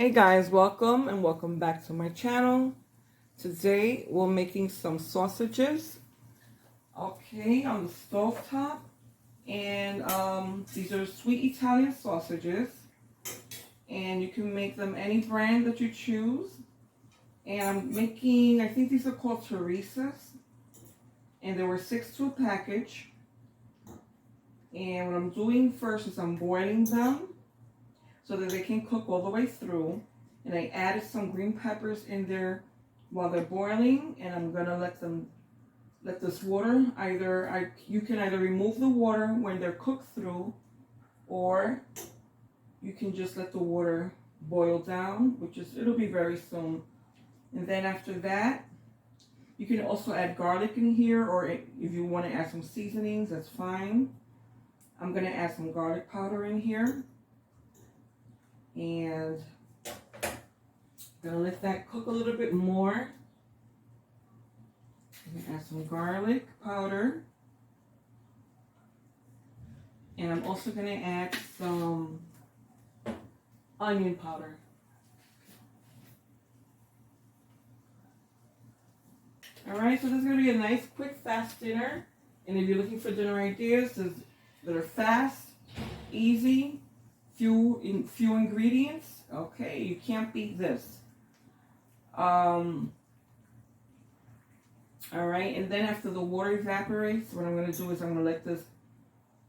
Hey guys, welcome and welcome back to my channel. Today we're making some sausages, okay, on the stove top. And these are sweet Italian sausages, and you can make them any brand that you choose. And I'm making, I think these are called Teresa's, and there were 6 to a package. And what I'm doing first is I'm boiling them so that they can cook all the way through. And I added some green peppers in there while they're boiling, and I'm gonna let this water you can either remove the water when they're cooked through, or you can just let the water boil down, it'll be very soon. And then after that, you can also add garlic in here, or if you want to add some seasonings, that's fine. I'm gonna add some garlic powder in here, and gonna let that cook a little bit more. I'm gonna add some garlic powder, and I'm also gonna add some onion powder. All right, so this is gonna be a nice, quick, fast dinner. And if you're looking for dinner ideas that are fast, easy, few ingredients, okay, you can't beat this. All right, and then after the water evaporates, what I'm going to do is I'm going to let this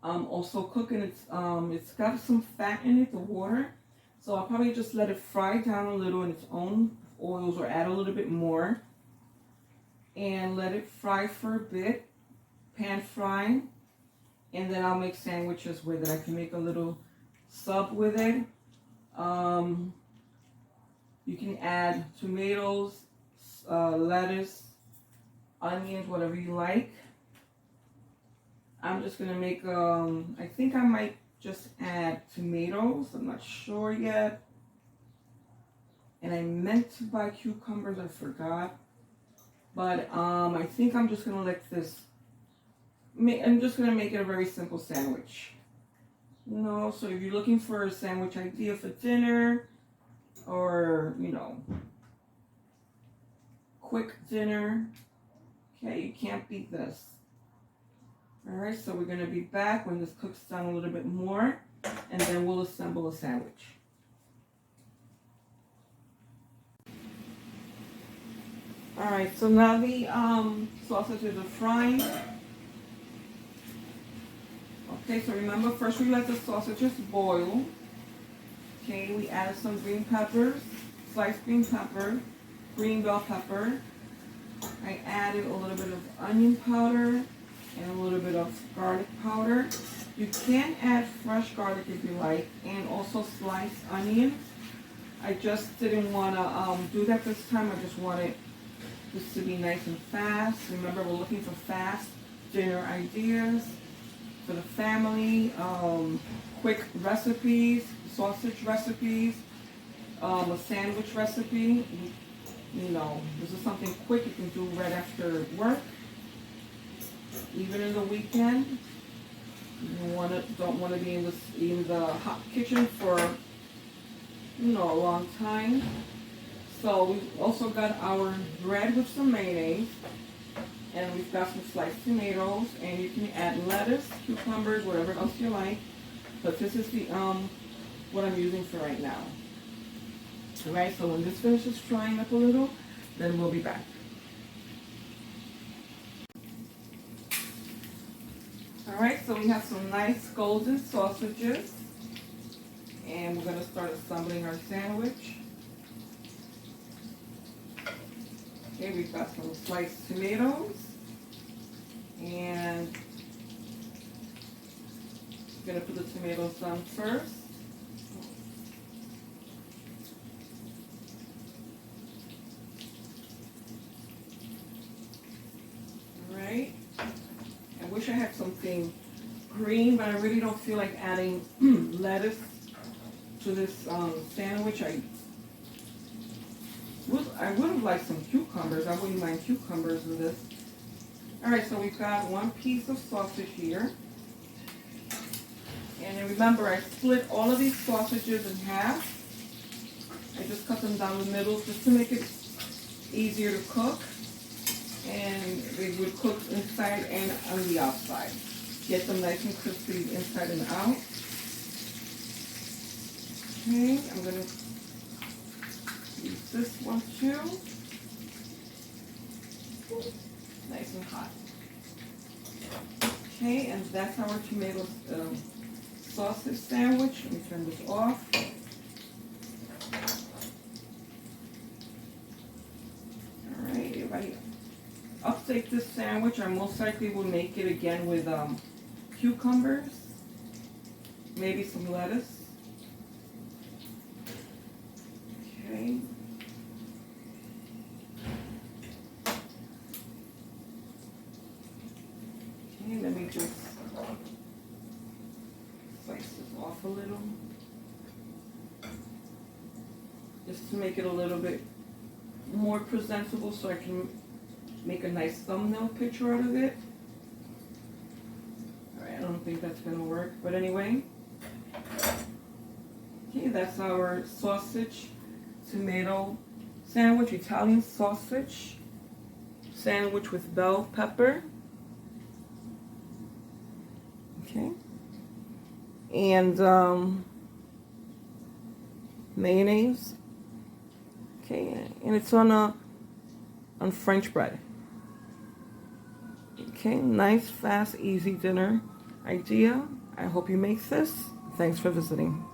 also cook, and it's got some fat in it, the water. So I'll probably just let it fry down a little in its own oils, or add a little bit more, and let it fry for a bit, pan fry, and then I'll make sandwiches with it. I can make a little sub with it. You can add tomatoes, lettuce, onions, whatever you like. I'm just gonna make, I think I might just add tomatoes. I'm not sure yet. And I meant to buy cucumbers, I forgot. But I think I'm just gonna let this, I'm just gonna make it a very simple sandwich. So if you're looking for a sandwich idea for dinner, or, quick dinner, okay, you can't beat this. All right, so we're going to be back when this cooks down a little bit more, and then we'll assemble a sandwich. All right, so now the sausages are frying. Okay, so remember, first we let the sausages boil. Okay, we added some green peppers, sliced green pepper, green bell pepper. I added a little bit of onion powder and a little bit of garlic powder. You can add fresh garlic if you like, and also sliced onions. I just didn't want to do that this time. I just wanted this to be nice and fast. Remember, we're looking for fast dinner ideas for the family, quick recipes, sausage recipes, a sandwich recipe. This is something quick you can do right after work, even in the weekend. You don't want to be in the hot kitchen for a long time. So we've also got our bread with some mayonnaise, and we've got some sliced tomatoes, and you can add lettuce, cucumbers, whatever else you like. But this is the what I'm using for right now. Alright, so when this finishes frying up a little, then we'll be back. Alright, so we have some nice golden sausages, and we're going to start assembling our sandwich. Okay, we've got some sliced tomatoes, and I'm going to put the tomatoes down first. Alright, I wish I had something green, but I really don't feel like adding lettuce to this sandwich. I would have liked some cucumbers. I wouldn't mind cucumbers with this. Alright, so we've got one piece of sausage here. And then remember, I split all of these sausages in half. I just cut them down the middle just to make it easier to cook. And they would cook inside and on the outside. Get them nice and crispy inside and out. Okay, I'm going to use this one too. Nice and hot. Okay, and that's our tomato sausage sandwich. Let me turn this off. Alright, if I update this sandwich, I most likely will make it again with cucumbers, maybe some lettuce. Okay. Okay, let me just slice this off a little. Just to make it a little bit more presentable so I can make a nice thumbnail picture out of it. Alright, I don't think that's going to work, but anyway. Okay, that's our sausage tomato sandwich, Italian sausage sandwich with bell pepper. Okay. And mayonnaise. Okay, and it's on French bread. Okay, nice, fast, easy dinner idea. I hope you make this. Thanks for visiting.